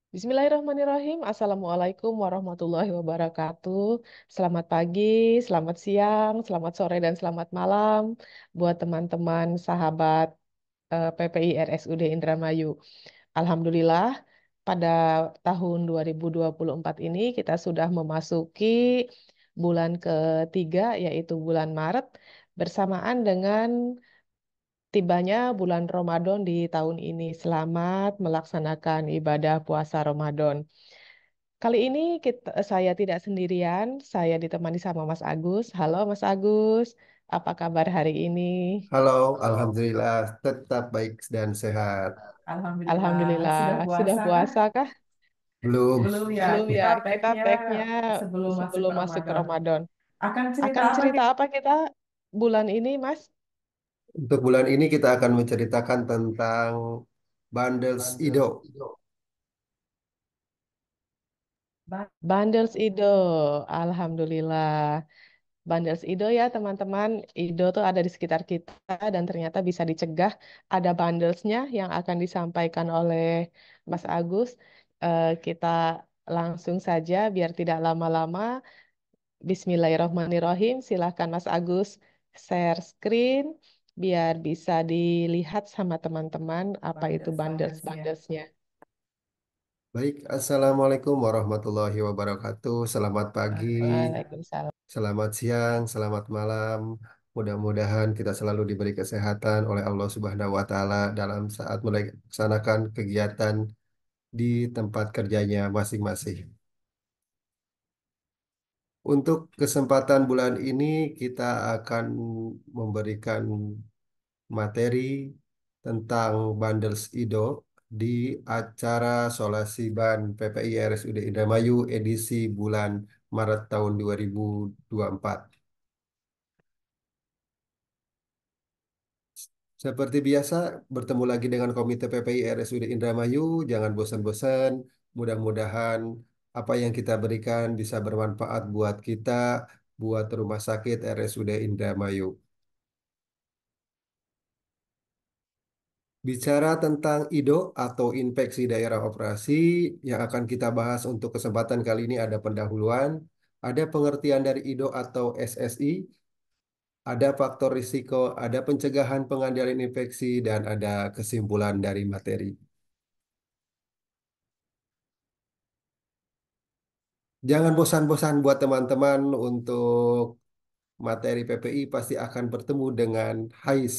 Bismillahirrahmanirrahim. Assalamualaikum warahmatullahi wabarakatuh. Selamat pagi, selamat siang, selamat sore, dan selamat malam buat teman-teman sahabat PPI RSUD Indramayu. Alhamdulillah, pada tahun 2024 ini kita sudah memasuki bulan ketiga, yaitu bulan Maret, bersamaan dengan tibanya bulan Ramadan di tahun ini. Selamat melaksanakan ibadah puasa Ramadan. Kali ini saya tidak sendirian, saya ditemani sama Mas Agus. Halo Mas Agus, apa kabar hari ini? Halo, Alhamdulillah tetap baik dan sehat. Alhamdulillah. Alhamdulillah, Sudah sudah puasa kah? puasa kah? Belum. Belum ya. Belum ya, Kita kita tag-nya tag-nya sebelum masuk sebelum ke masuk ke Ramadan. Ramadan. Akan cerita Akan apa cerita kita? apa kita bulan ini, Mas? Untuk bulan ini kita akan menceritakan tentang Bundles Ido. Bundles Ido, Alhamdulillah. Bundles Ido ya teman-teman, Ido tuh ada di sekitar kita dan ternyata bisa dicegah. Ada bundlesnya yang akan disampaikan oleh Mas Agus. Kita langsung saja biar tidak lama-lama. Bismillahirrahmanirrahim. Silahkan Mas Agus share screen biar bisa dilihat sama teman-teman apa itu Bundles-bundlesnya. bundlesnya. Baik, Assalamualaikum warahmatullahi wabarakatuh. Selamat pagi, Waalaikumsalam. selamat siang, selamat malam. Mudah-mudahan kita selalu diberi kesehatan oleh Allah Subhanahu wa Ta'ala dalam saat melaksanakan kegiatan di tempat kerjanya masing-masing. Untuk kesempatan bulan ini kita akan memberikan materi tentang Bundles Ido di acara Solasi Ban PPI RSUD Indramayu edisi bulan Maret tahun 2024. Seperti biasa, bertemu lagi dengan Komite PPI RSUD Indramayu. Jangan bosan-bosan. Mudah-mudahan apa yang kita berikan bisa bermanfaat buat kita, buat Rumah Sakit RSUD Indramayu. Bicara tentang IDO atau infeksi daerah operasi yang akan kita bahas untuk kesempatan kali ini ada pendahuluan, ada pengertian dari IDO atau SSI, ada faktor risiko, ada pencegahan pengendalian infeksi, dan ada kesimpulan dari materi. Jangan bosan-bosan buat teman-teman untuk materi PPI pasti akan bertemu dengan HAIS.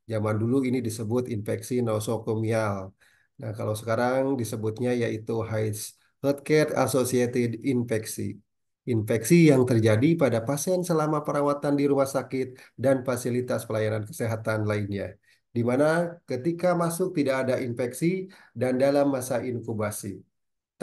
Zaman dulu ini disebut infeksi nosokomial. Nah, kalau sekarang disebutnya yaitu HAIS, Healthcare Associated Infeksi. Infeksi yang terjadi pada pasien selama perawatan di rumah sakit dan fasilitas pelayanan kesehatan lainnya. Di mana ketika masuk tidak ada infeksi dan dalam masa inkubasi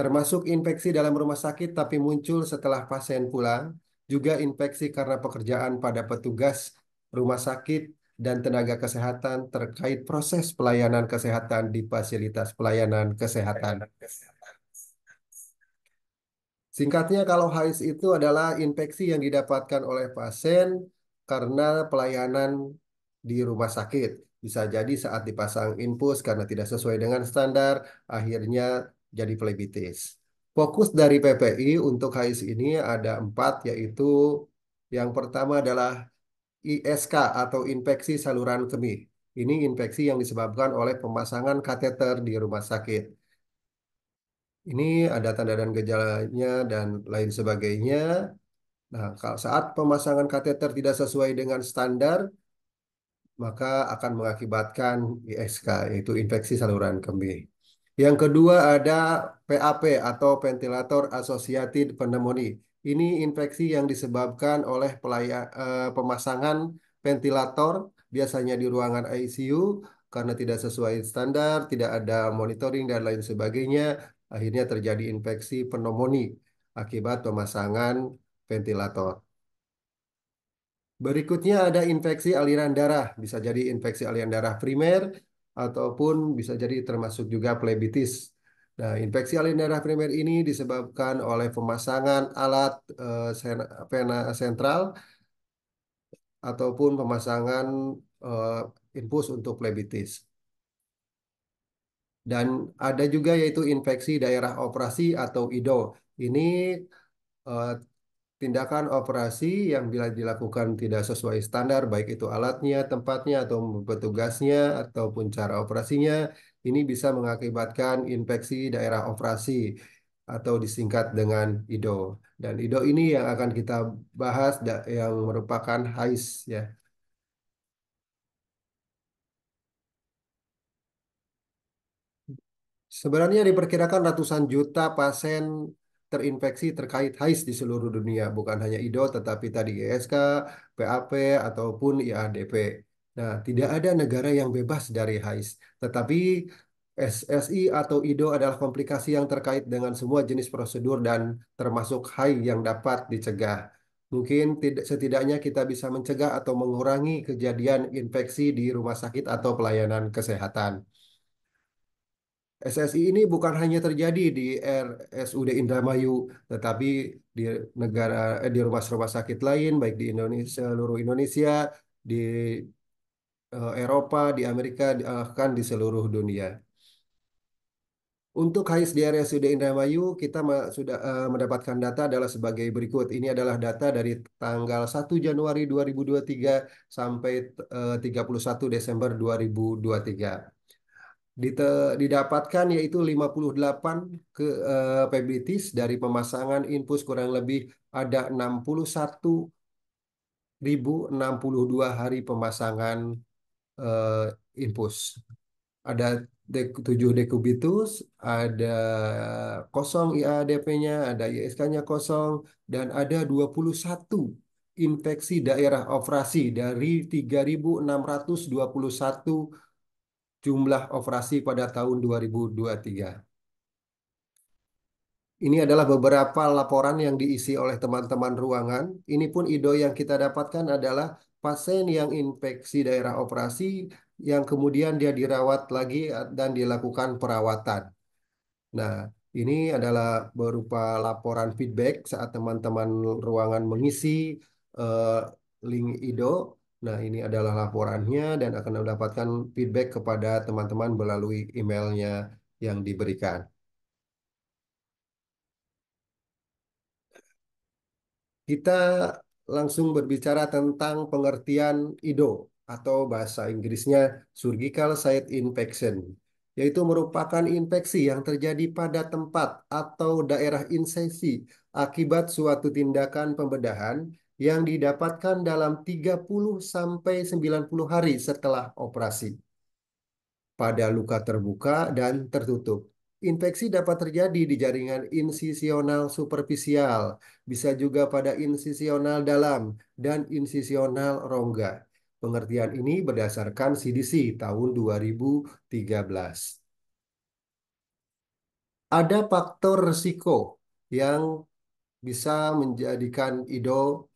termasuk infeksi dalam rumah sakit tapi muncul setelah pasien pulang, juga infeksi karena pekerjaan pada petugas rumah sakit dan tenaga kesehatan terkait proses pelayanan kesehatan di fasilitas pelayanan kesehatan. Singkatnya, kalau HAIS itu adalah infeksi yang didapatkan oleh pasien karena pelayanan di rumah sakit. Bisa jadi saat dipasang infus karena tidak sesuai dengan standar, akhirnya jadi flebitis. Fokus dari PPI untuk HAIS ini ada empat, yaitu yang pertama adalah ISK atau infeksi saluran kemih. Ini infeksi yang disebabkan oleh pemasangan kateter di rumah sakit. Ini ada tanda dan gejalanya dan lain sebagainya. Nah, kalau saat pemasangan kateter tidak sesuai dengan standar, maka akan mengakibatkan ISK, yaitu infeksi saluran kemih. Yang kedua ada PAP atau Ventilator Associated Pneumonia. Ini infeksi yang disebabkan oleh pemasangan ventilator, biasanya di ruangan ICU, karena tidak sesuai standar, tidak ada monitoring, dan lain sebagainya. Akhirnya terjadi infeksi pneumonia akibat pemasangan ventilator. Berikutnya ada infeksi aliran darah, bisa jadi infeksi aliran darah primer ataupun bisa jadi termasuk juga plebitis. Nah, infeksi aliran darah primer ini disebabkan oleh pemasangan alat vena sentral ataupun pemasangan infus untuk plebitis. Dan ada juga yaitu infeksi daerah operasi atau IDO. Ini eh, tindakan operasi yang bila dilakukan tidak sesuai standar, baik itu alatnya, tempatnya, atau petugasnya, ataupun cara operasinya, ini bisa mengakibatkan infeksi daerah operasi atau disingkat dengan IDO. Dan IDO ini yang akan kita bahas yang merupakan HAIS ya. Sebenarnya diperkirakan ratusan juta pasien terinfeksi terkait HAIS di seluruh dunia, bukan hanya IDO, tetapi tadi ISK, PAP, ataupun IADP. Nah, tidak ada negara yang bebas dari HAIS, tetapi SSI atau IDO adalah komplikasi yang terkait dengan semua jenis prosedur dan termasuk HAI yang dapat dicegah. Mungkin tidak setidaknya kita bisa mencegah atau mengurangi kejadian infeksi di rumah sakit atau pelayanan kesehatan. SSI ini bukan hanya terjadi di RSUD Indramayu, tetapi di di rumah-rumah sakit lain, baik di Indonesia, seluruh Indonesia, di Eropa, di Amerika, bahkan di seluruh dunia. Untuk HIS di RSUD Indramayu, kita sudah mendapatkan data adalah sebagai berikut. Ini adalah data dari tanggal 1 Januari 2023 sampai 31 Desember 2023. Didapatkan yaitu 58 PBTs dari pemasangan infus kurang lebih ada 61.062 hari pemasangan eh, infus. Ada 7 dekubitus, ada kosong IADP-nya, ada ISK-nya kosong, dan ada 21 infeksi daerah operasi dari 3.621 jumlah operasi pada tahun 2023. Ini adalah beberapa laporan yang diisi oleh teman-teman ruangan. Ini pun IDO yang kita dapatkan adalah pasien yang infeksi daerah operasi yang kemudian dia dirawat lagi dan dilakukan perawatan. Nah, ini adalah berupa laporan feedback saat teman-teman ruangan mengisi eh, link IDO. Nah, ini adalah laporannya dan akan mendapatkan feedback kepada teman-teman melalui emailnya yang diberikan. Kita langsung berbicara tentang pengertian IDO atau bahasa Inggrisnya Surgical Site Infection, yaitu merupakan infeksi yang terjadi pada tempat atau daerah insesi akibat suatu tindakan pembedahan yang didapatkan dalam 30 sampai 90 hari setelah operasi pada luka terbuka dan tertutup. Infeksi dapat terjadi di jaringan insisional superficial, bisa juga pada insisional dalam dan insisional rongga. Pengertian ini berdasarkan CDC tahun 2013. Ada faktor risiko yang bisa menjadikan IDO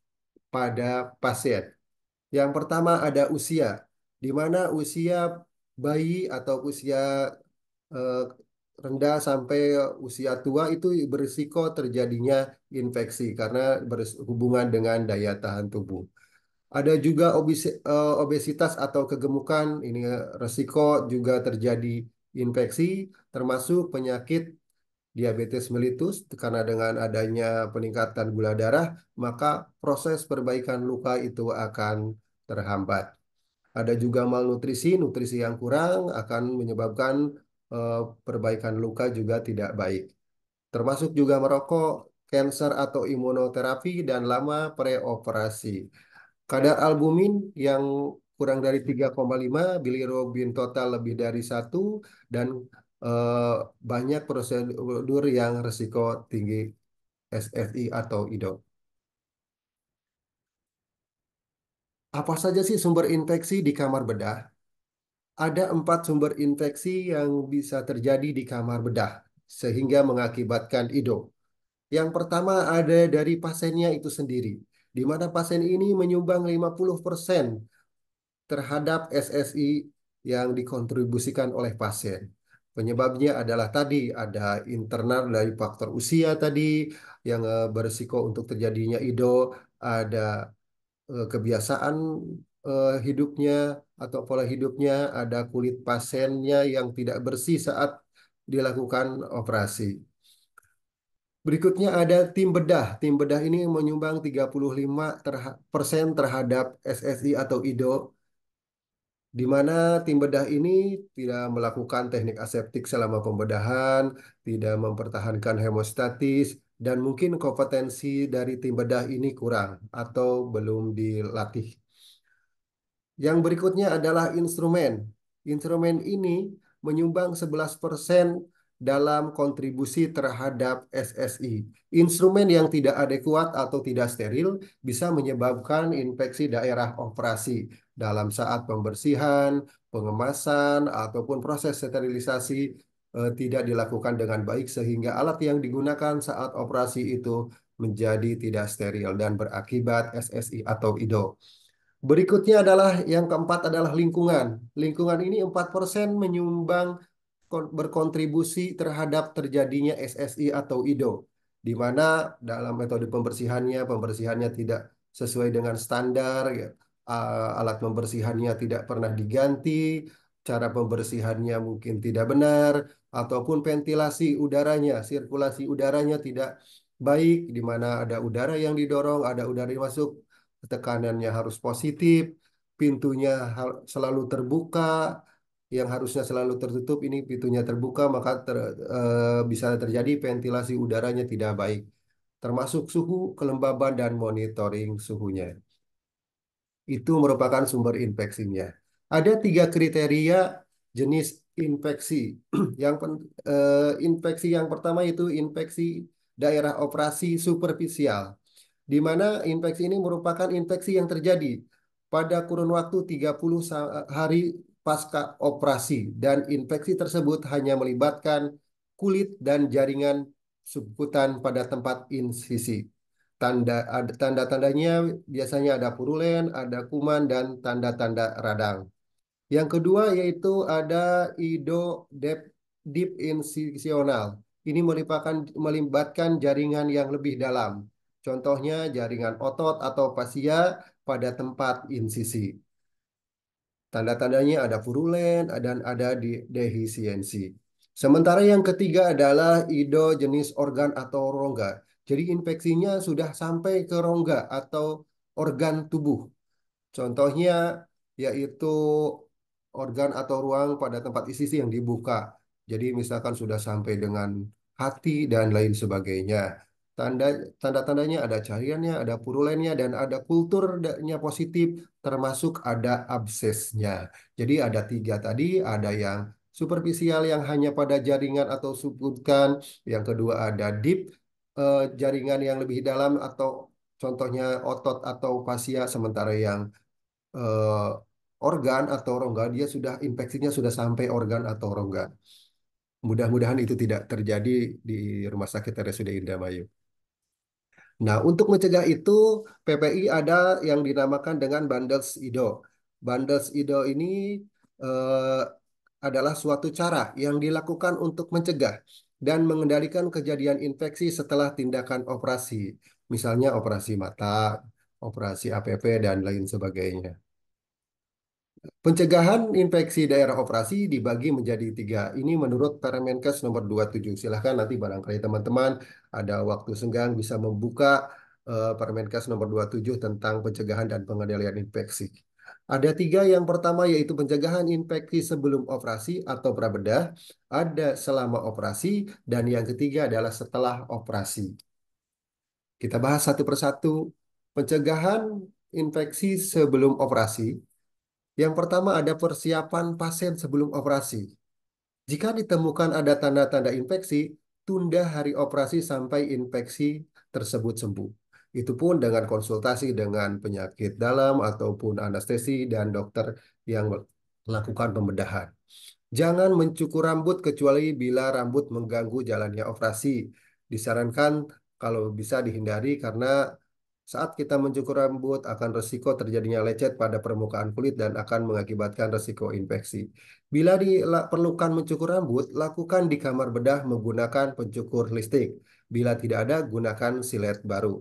pada pasien. Yang pertama ada usia, di mana usia bayi atau usia eh, rendah sampai usia tua itu berisiko terjadinya infeksi karena berhubungan dengan daya tahan tubuh. Ada juga obesitas atau kegemukan, ini resiko juga terjadi infeksi, termasuk penyakit diabetes mellitus karena dengan adanya peningkatan gula darah, maka proses perbaikan luka itu akan terhambat. Ada juga malnutrisi, nutrisi yang kurang akan menyebabkan eh, perbaikan luka juga tidak baik. Termasuk juga merokok, kanker atau imunoterapi, dan lama preoperasi. Kadar albumin yang kurang dari 3,5, bilirubin total lebih dari 1, dan eh, banyak prosedur yang risiko tinggi SFI atau IDO. Apa saja sih sumber infeksi di kamar bedah? Ada 4 sumber infeksi yang bisa terjadi di kamar bedah, sehingga mengakibatkan IDO. Yang pertama ada dari pasiennya itu sendiri, di mana pasien ini menyumbang 50% terhadap SSI yang dikontribusikan oleh pasien. Penyebabnya adalah tadi ada internal dari faktor usia tadi yang berisiko untuk terjadinya IDO, ada kebiasaan hidupnya atau pola hidupnya, ada kulit pasiennya yang tidak bersih saat dilakukan operasi. Berikutnya ada tim bedah. Tim bedah ini menyumbang 35% terhadap SSI atau IDO, di mana tim bedah ini tidak melakukan teknik aseptik selama pembedahan, tidak mempertahankan hemostatis, dan mungkin kompetensi dari tim bedah ini kurang atau belum dilatih. Yang berikutnya adalah instrumen. Instrumen ini menyumbang 11% dalam kontribusi terhadap SSI. Instrumen yang tidak adekuat atau tidak steril bisa menyebabkan infeksi daerah operasi dalam saat pembersihan, pengemasan, ataupun proses sterilisasi tidak dilakukan dengan baik sehingga alat yang digunakan saat operasi itu menjadi tidak steril dan berakibat SSI atau IDO. Berikutnya adalah yang keempat adalah lingkungan. Lingkungan ini 4% menyumbang berkontribusi terhadap terjadinya SSI atau IDO, di mana dalam metode pembersihannya tidak sesuai dengan standar, ya. Alat pembersihannya tidak pernah diganti, cara pembersihannya mungkin tidak benar, ataupun ventilasi udaranya, sirkulasi udaranya tidak baik, di mana ada udara yang didorong, ada udara yang masuk, tekanannya harus positif, pintunya selalu terbuka, yang harusnya selalu tertutup ini pintunya terbuka, maka bisa terjadi ventilasi udaranya tidak baik, termasuk suhu, kelembaban, dan monitoring suhunya. Itu merupakan sumber infeksinya. Ada 3 kriteria jenis infeksi. Infeksi yang pertama itu infeksi daerah operasi superficial, di mana infeksi ini merupakan infeksi yang terjadi pada kurun waktu 30 hari pasca operasi, dan infeksi tersebut hanya melibatkan kulit dan jaringan subkutan pada tempat insisi. Tanda-tandanya biasanya ada purulen, ada kuman, dan tanda-tanda radang. Yang kedua yaitu ada deep insisional. Ini melibatkan jaringan yang lebih dalam. Contohnya jaringan otot atau fasia pada tempat insisi. Tanda-tandanya ada purulen dan ada defisiensi. Sementara yang ketiga adalah IDO jenis organ atau rongga. Jadi infeksinya sudah sampai ke rongga atau organ tubuh. Contohnya yaitu organ atau ruang pada tempat isi yang dibuka. Jadi misalkan sudah sampai dengan hati dan lain sebagainya. Tanda tanda-tandanya ada cairannya, ada purulennya, dan ada kulturnya positif, termasuk ada absesnya. Jadi ada 3 tadi, ada yang superficial yang hanya pada jaringan atau subkutan, yang kedua ada deep, jaringan yang lebih dalam atau contohnya otot atau fasia, sementara yang eh, organ atau rongga dia sudah infeksinya sudah sampai organ atau rongga. Mudah-mudahan itu tidak terjadi di Rumah Sakit RSUD Indramayu. Nah, untuk mencegah itu, PPI ada yang dinamakan dengan Bundles IDO. Bundles IDO ini eh, adalah suatu cara yang dilakukan untuk mencegah dan mengendalikan kejadian infeksi setelah tindakan operasi. Misalnya operasi mata, operasi APP, dan lain sebagainya. Pencegahan infeksi daerah operasi dibagi menjadi 3. Ini menurut Permenkes nomor 27. Silahkan nanti barangkali teman-teman ada waktu senggang bisa membuka Permenkes nomor 27 tentang pencegahan dan pengendalian infeksi. Ada 3. Yang pertama yaitu pencegahan infeksi sebelum operasi atau prabedah, ada selama operasi, dan yang ketiga adalah setelah operasi. Kita bahas satu persatu. Pencegahan infeksi sebelum operasi. Yang pertama ada persiapan pasien sebelum operasi. Jika ditemukan ada tanda-tanda infeksi, tunda hari operasi sampai infeksi tersebut sembuh. Itu pun dengan konsultasi dengan penyakit dalam ataupun anestesi dan dokter yang melakukan pembedahan. Jangan mencukur rambut kecuali bila rambut mengganggu jalannya operasi. Disarankan kalau bisa dihindari karena saat kita mencukur rambut akan resiko terjadinya lecet pada permukaan kulit dan akan mengakibatkan resiko infeksi. Bila diperlukan mencukur rambut, lakukan di kamar bedah menggunakan pencukur listrik. Bila tidak ada, gunakan silet baru.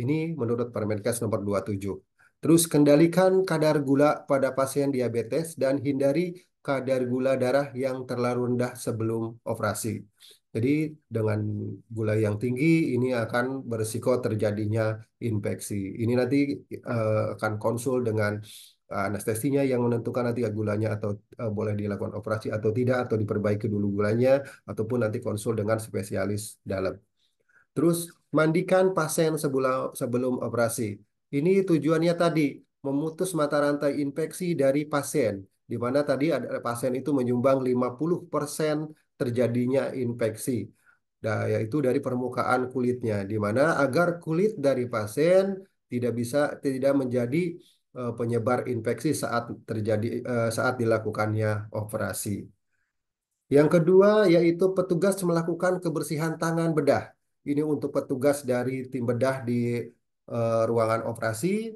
Ini menurut Permenkes nomor 27. Terus kendalikan kadar gula pada pasien diabetes dan hindari kadar gula darah yang terlalu rendah sebelum operasi. Jadi dengan gula yang tinggi ini akan berisiko terjadinya infeksi. Ini nanti akan konsul dengan anestesinya yang menentukan nanti gulanya atau boleh dilakukan operasi atau tidak atau diperbaiki dulu gulanya ataupun nanti konsul dengan spesialis dalam. Terus mandikan pasien sebelum operasi. Ini tujuannya tadi memutus mata rantai infeksi dari pasien, di mana tadi ada pasien itu menyumbang 50% terjadinya infeksi. Nah, yaitu dari permukaan kulitnya, di mana agar kulit dari pasien tidak menjadi penyebar infeksi saat dilakukannya operasi. Yang kedua yaitu petugas melakukan kebersihan tangan bedah. Ini untuk petugas dari tim bedah di ruangan operasi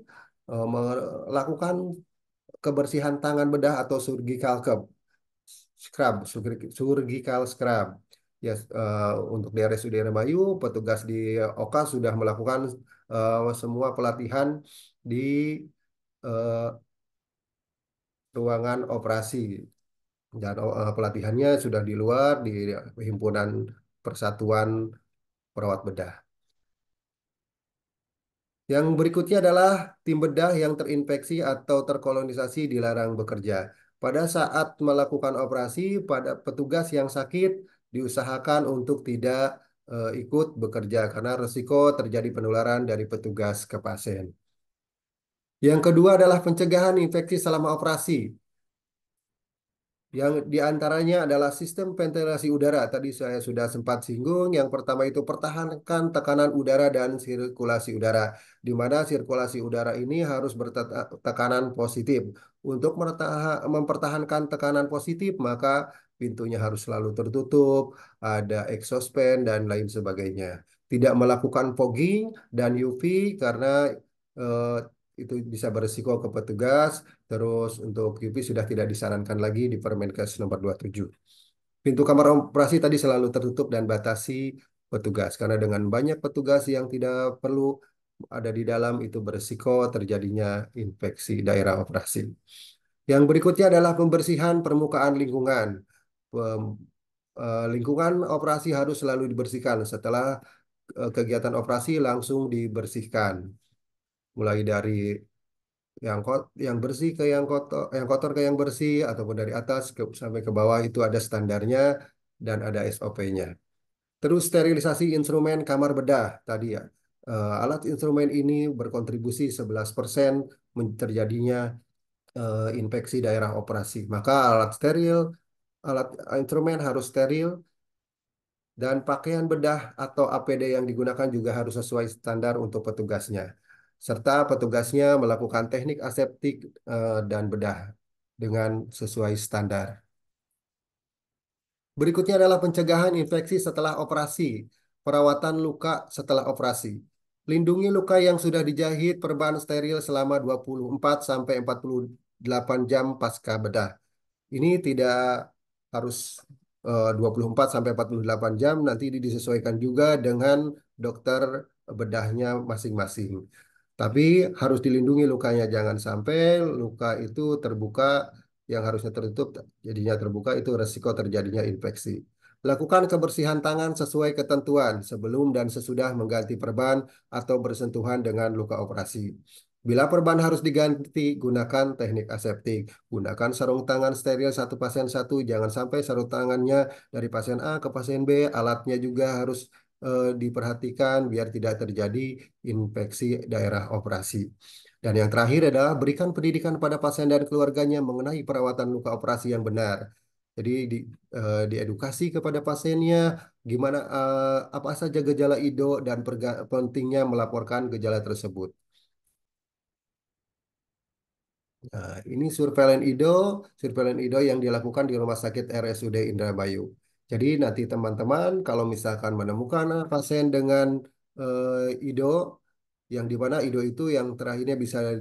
melakukan kebersihan tangan bedah atau surgical scrub. Ya, untuk di RSUD Indramayu, petugas di OKA sudah melakukan semua pelatihan di eh, ruangan operasi. Dan pelatihannya sudah di luar di himpunan Persatuan Perawat Bedah. Yang berikutnya adalah tim bedah yang terinfeksi atau terkolonisasi dilarang bekerja. Pada saat melakukan operasi, pada petugas yang sakit diusahakan untuk tidak ikut bekerja karena risiko terjadi penularan dari petugas ke pasien. Yang kedua adalah pencegahan infeksi selama operasi. Yang diantaranya adalah sistem ventilasi udara. Tadi saya sudah sempat singgung. Yang pertama itu pertahankan tekanan udara dan sirkulasi udara. Di mana sirkulasi udara ini harus bertekanan positif. Untuk mempertahankan tekanan positif, maka pintunya harus selalu tertutup, ada exhaust fan, dan lain sebagainya. Tidak melakukan fogging dan UV karena eh, itu bisa berisiko ke petugas. Terus untuk UV sudah tidak disarankan lagi di Permenkes nomor 27. Pintu kamar operasi tadi selalu tertutup dan batasi petugas karena dengan banyak petugas yang tidak perlu ada di dalam itu berisiko terjadinya infeksi daerah operasi. Yang berikutnya adalah pembersihan permukaan lingkungan. Pem- Lingkungan operasi harus selalu dibersihkan setelah kegiatan operasi langsung dibersihkan. Mulai dari yang bersih ke yang kotor ke yang bersih ataupun dari atas sampai ke bawah itu ada standarnya dan ada SOP-nya. Terus sterilisasi instrumen kamar bedah tadi ya. Alat instrumen ini berkontribusi 11% terjadinya infeksi daerah operasi. Maka alat instrumen harus steril dan pakaian bedah atau APD yang digunakan juga harus sesuai standar untuk petugasnya. Serta petugasnya melakukan teknik aseptik dan bedah dengan sesuai standar. Berikutnya adalah pencegahan infeksi setelah operasi, perawatan luka setelah operasi. Lindungi luka yang sudah dijahit perban steril selama 24 sampai 48 jam pasca bedah. Ini tidak harus 24 sampai 48 jam, nanti ini disesuaikan juga dengan dokter bedahnya masing-masing. Tapi harus dilindungi lukanya, jangan sampai luka itu terbuka yang harusnya tertutup, jadinya terbuka itu resiko terjadinya infeksi. Lakukan kebersihan tangan sesuai ketentuan sebelum dan sesudah mengganti perban atau bersentuhan dengan luka operasi. Bila perban harus diganti, gunakan teknik aseptik. Gunakan sarung tangan steril satu pasien satu. Jangan sampai sarung tangannya dari pasien A ke pasien B. Alatnya juga harus diperhatikan biar tidak terjadi infeksi daerah operasi. Dan yang terakhir adalah berikan pendidikan pada pasien dan keluarganya mengenai perawatan luka operasi yang benar. Jadi diedukasi kepada pasiennya gimana apa saja gejala IDO dan pentingnya melaporkan gejala tersebut. Nah, ini surveilan IDO yang dilakukan di Rumah Sakit RSUD Indramayu. Jadi nanti teman-teman kalau misalkan menemukan pasien dengan IDO, yang di mana IDO itu yang terakhirnya bisa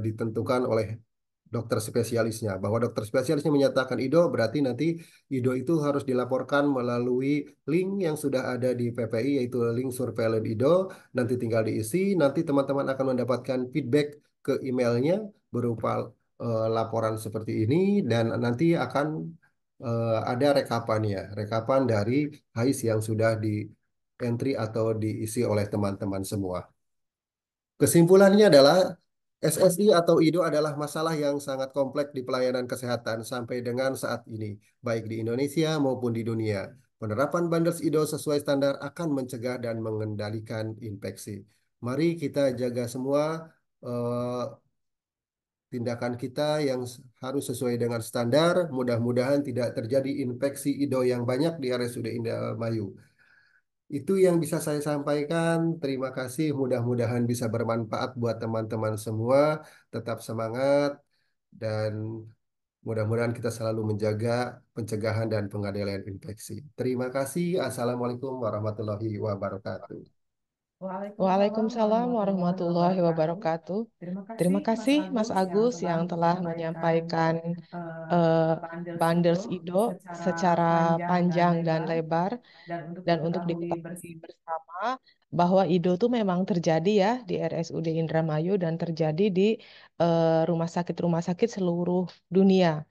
ditentukan oleh dokter spesialisnya. Bahwa dokter spesialisnya menyatakan IDO, berarti nanti IDO itu harus dilaporkan melalui link yang sudah ada di PPI, yaitu link surveillance IDO. Nanti tinggal diisi, nanti teman-teman akan mendapatkan feedback ke emailnya berupa laporan seperti ini dan nanti akan ada rekapannya, rekapan dari HIS yang sudah di entry atau diisi oleh teman-teman semua. Kesimpulannya adalah SSI atau IDO adalah masalah yang sangat kompleks di pelayanan kesehatan sampai dengan saat ini, baik di Indonesia maupun di dunia. Penerapan Banders IDO sesuai standar akan mencegah dan mengendalikan infeksi. Mari kita jaga semua eh, tindakan kita yang harus sesuai dengan standar. Mudah-mudahan tidak terjadi infeksi IDO yang banyak di RSUD Indramayu. Itu yang bisa saya sampaikan. Terima kasih. Mudah-mudahan bisa bermanfaat buat teman-teman semua. Tetap semangat dan mudah-mudahan kita selalu menjaga pencegahan dan pengendalian infeksi. Terima kasih. Assalamualaikum warahmatullahi wabarakatuh. Waalaikumsalam Waalaikumsalam warahmatullahi warahmatullahi wabarakatuh. wabarakatuh. Terima kasih Terima Mas kasih Mas Agus yang Agus telah yang telah menyampaikan menyampaikan eh, eh, Bundles IDO Bundles IDO secara secara panjang dan panjang dan lebar lebar dan untuk dan untuk diketahui diketahui bersama. bersama bahwa IDO itu memang terjadi ya di RSUD Indramayu dan terjadi di rumah sakit seluruh dunia.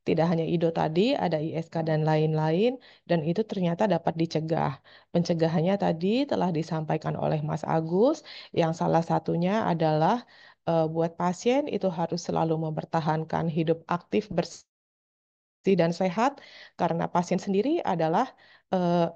Tidak hanya IDO tadi, ada ISK dan lain-lain, dan itu ternyata dapat dicegah. Pencegahannya tadi telah disampaikan oleh Mas Agus, yang salah satunya adalah buat pasien itu harus selalu mempertahankan hidup aktif, bersih, dan sehat, karena pasien sendiri adalah eh,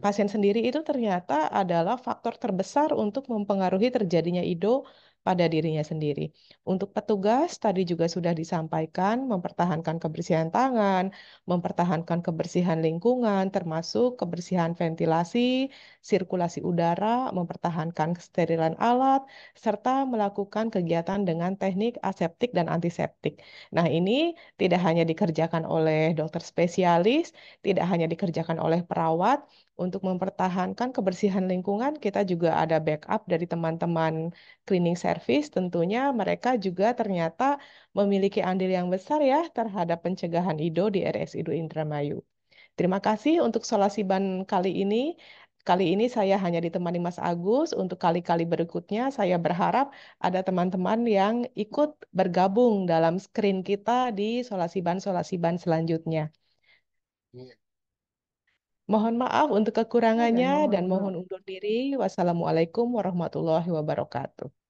pasien sendiri itu ternyata adalah faktor terbesar untuk mempengaruhi terjadinya IDO pada dirinya sendiri. Untuk petugas, tadi juga sudah disampaikan mempertahankan kebersihan tangan, mempertahankan kebersihan lingkungan, termasuk kebersihan ventilasi, sirkulasi udara, mempertahankan kesterilan alat, serta melakukan kegiatan dengan teknik aseptik dan antiseptik. Nah, ini tidak hanya dikerjakan oleh dokter spesialis, tidak hanya dikerjakan oleh perawat. Untuk mempertahankan kebersihan lingkungan, kita juga ada backup dari teman-teman cleaning service. Tentunya mereka juga ternyata memiliki andil yang besar ya terhadap pencegahan IDO di RSIDO Indramayu. Terima kasih untuk Solasiban kali ini. Kali ini saya hanya ditemani Mas Agus. Untuk kali-kali berikutnya, saya berharap ada teman-teman yang ikut bergabung dalam screen kita di Solasiban-Solasiban selanjutnya. Mohon maaf untuk Dan kekurangannya mohon dan mohon undur diri. Wassalamualaikum warahmatullahi wabarakatuh.